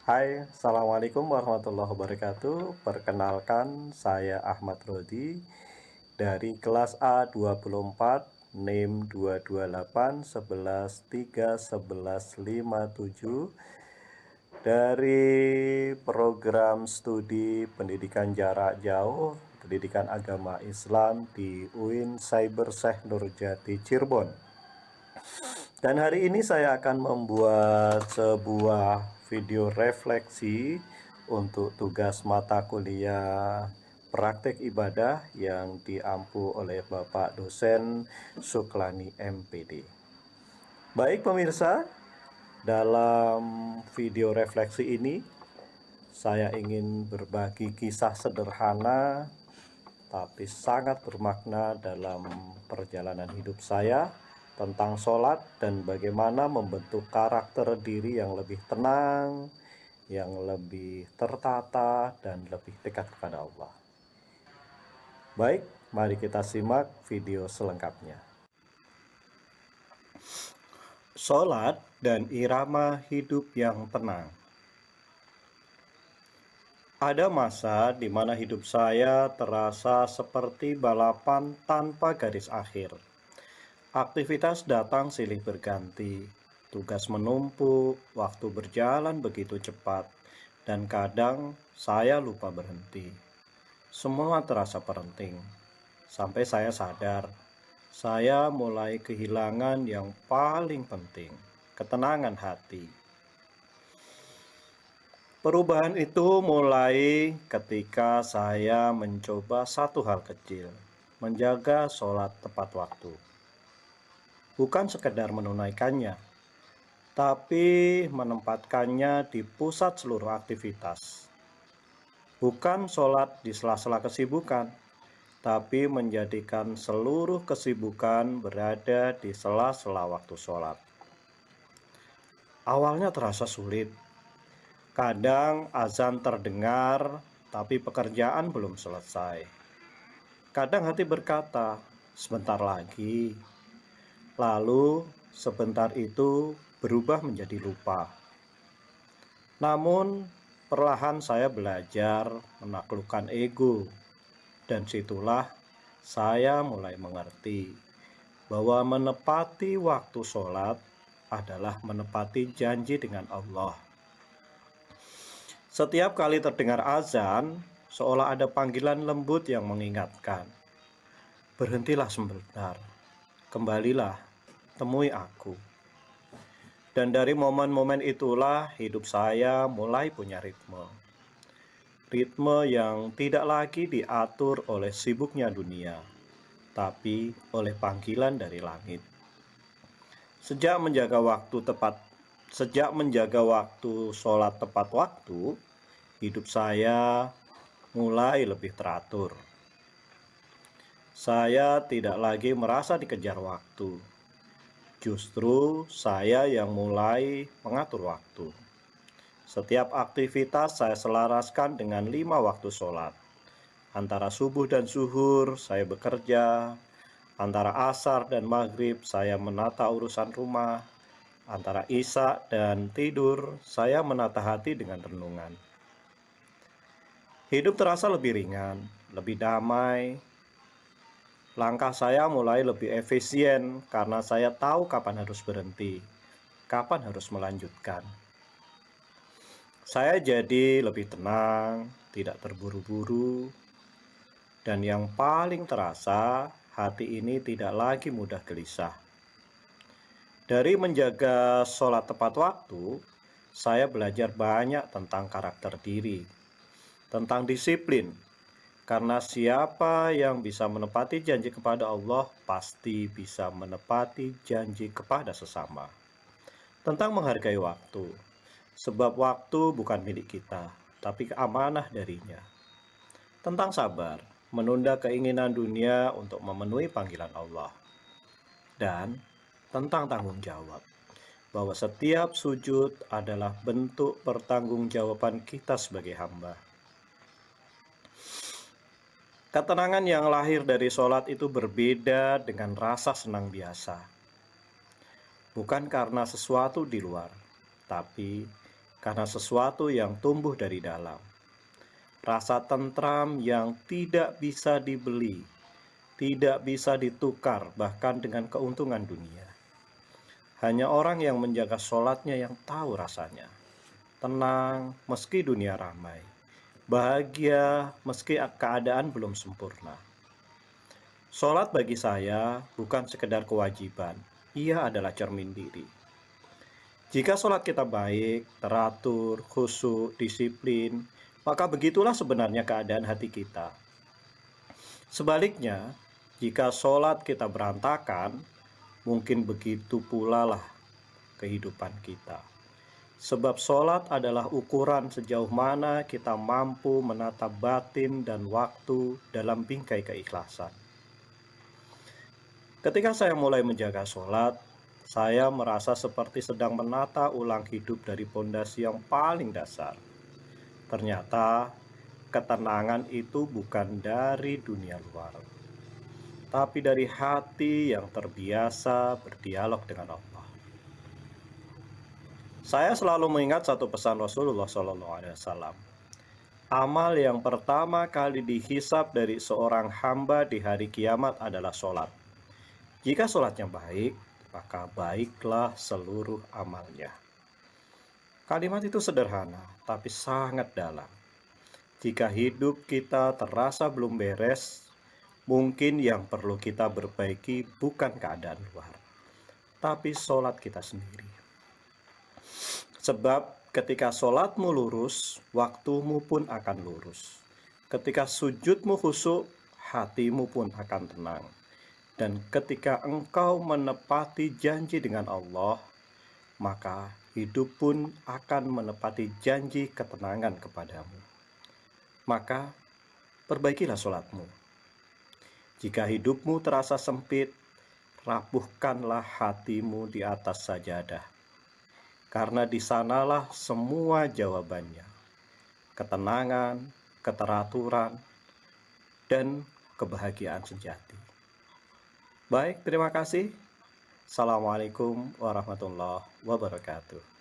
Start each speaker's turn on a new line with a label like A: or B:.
A: Hai, Assalamualaikum warahmatullahi wabarakatuh. Perkenalkan, saya Ahmad Rodi dari kelas A24, NIM 228 11 3 11 57 dari program studi pendidikan jarak jauh, pendidikan agama Islam di UIN Cyber Syekh Nurjati Cirebon. Dan hari ini saya akan membuat sebuah video refleksi untuk tugas mata kuliah praktek ibadah yang diampu oleh Bapak dosen Suklani MPD. Baik pemirsa, dalam video refleksi ini saya ingin berbagi kisah sederhana tapi sangat bermakna dalam perjalanan hidup saya tentang sholat dan bagaimana membentuk karakter diri yang lebih tenang, yang lebih tertata, dan lebih dekat kepada Allah. Baik, mari kita simak video selengkapnya. Sholat dan irama hidup yang tenang. Ada masa di mana hidup saya terasa seperti balapan tanpa garis akhir. Aktivitas datang silih berganti, tugas menumpuk, waktu berjalan begitu cepat, dan kadang saya lupa berhenti. Semua terasa penting, sampai saya sadar, saya mulai kehilangan yang paling penting, ketenangan hati. Perubahan itu mulai ketika saya mencoba satu hal kecil, menjaga sholat tepat waktu. Bukan sekedar menunaikannya, tapi menempatkannya di pusat seluruh aktivitas. Bukan sholat di sela-sela kesibukan, tapi menjadikan seluruh kesibukan berada di sela-sela waktu sholat. Awalnya terasa sulit. Kadang azan terdengar, tapi pekerjaan belum selesai. Kadang hati berkata, sebentar lagi. Lalu sebentar itu berubah menjadi lupa. Namun perlahan saya belajar menaklukkan ego. Dan situlah saya mulai mengerti bahwa menepati waktu sholat adalah menepati janji dengan Allah. Setiap kali terdengar azan, seolah ada panggilan lembut yang mengingatkan. Berhentilah sebentar, kembalilah, temui aku. Dan dari momen-momen itulah hidup saya mulai punya ritme. Ritme yang tidak lagi diatur oleh sibuknya dunia, tapi oleh panggilan dari langit. Sejak menjaga waktu sholat tepat waktu, hidup saya mulai lebih teratur. Saya tidak lagi merasa dikejar waktu. Justru saya yang mulai mengatur waktu. Setiap aktivitas saya selaraskan dengan 5 waktu sholat. Antara subuh dan zuhur saya bekerja. Antara asar dan maghrib saya menata urusan rumah. Antara isya dan tidur saya menata hati dengan renungan. Hidup terasa lebih ringan, lebih damai. Langkah saya mulai lebih efisien karena saya tahu kapan harus berhenti, kapan harus melanjutkan. Saya jadi lebih tenang, tidak terburu-buru, dan yang paling terasa, hati ini tidak lagi mudah gelisah. Dari menjaga sholat tepat waktu, saya belajar banyak tentang karakter diri, tentang disiplin, karena siapa yang bisa menepati janji kepada Allah, pasti bisa menepati janji kepada sesama. Tentang menghargai waktu, sebab waktu bukan milik kita, tapi amanah darinya. Tentang sabar, menunda keinginan dunia untuk memenuhi panggilan Allah. Dan tentang tanggung jawab, bahwa setiap sujud adalah bentuk pertanggungjawaban kita sebagai hamba. Ketenangan yang lahir dari sholat itu berbeda dengan rasa senang biasa. Bukan karena sesuatu di luar, tapi karena sesuatu yang tumbuh dari dalam. Rasa tentram yang tidak bisa dibeli, tidak bisa ditukar bahkan dengan keuntungan dunia. Hanya orang yang menjaga sholatnya yang tahu rasanya. Tenang meski dunia ramai, bahagia meski keadaan belum sempurna. Sholat bagi saya bukan sekedar kewajiban, ia adalah cermin diri. Jika sholat kita baik, teratur, khusyuk, disiplin, maka begitulah sebenarnya keadaan hati kita. Sebaliknya, jika sholat kita berantakan, mungkin begitu pula lah kehidupan kita. Sebab sholat adalah ukuran sejauh mana kita mampu menata batin dan waktu dalam bingkai keikhlasan. Ketika saya mulai menjaga sholat, saya merasa seperti sedang menata ulang hidup dari pondasi yang paling dasar. Ternyata, ketenangan itu bukan dari dunia luar, tapi dari hati yang terbiasa berdialog dengan Allah. Saya selalu mengingat satu pesan Rasulullah SAW. Amal yang pertama kali dihisab dari seorang hamba di hari kiamat adalah sholat. Jika sholatnya baik, maka baiklah seluruh amalnya. Kalimat itu sederhana, tapi sangat dalam. Jika hidup kita terasa belum beres, mungkin yang perlu kita perbaiki bukan keadaan luar, tapi sholat kita sendiri. Sebab ketika sholatmu lurus, waktumu pun akan lurus. Ketika sujudmu khusyuk, hatimu pun akan tenang. Dan ketika engkau menepati janji dengan Allah, maka hidup pun akan menepati janji ketenangan kepadamu. Maka perbaikilah sholatmu. Jika hidupmu terasa sempit, rapuhkanlah hatimu di atas sajadah. Karena di sanalah semua jawabannya. Ketenangan, keteraturan, dan kebahagiaan sejati. Baik, terima kasih. Assalamualaikum warahmatullahi wabarakatuh.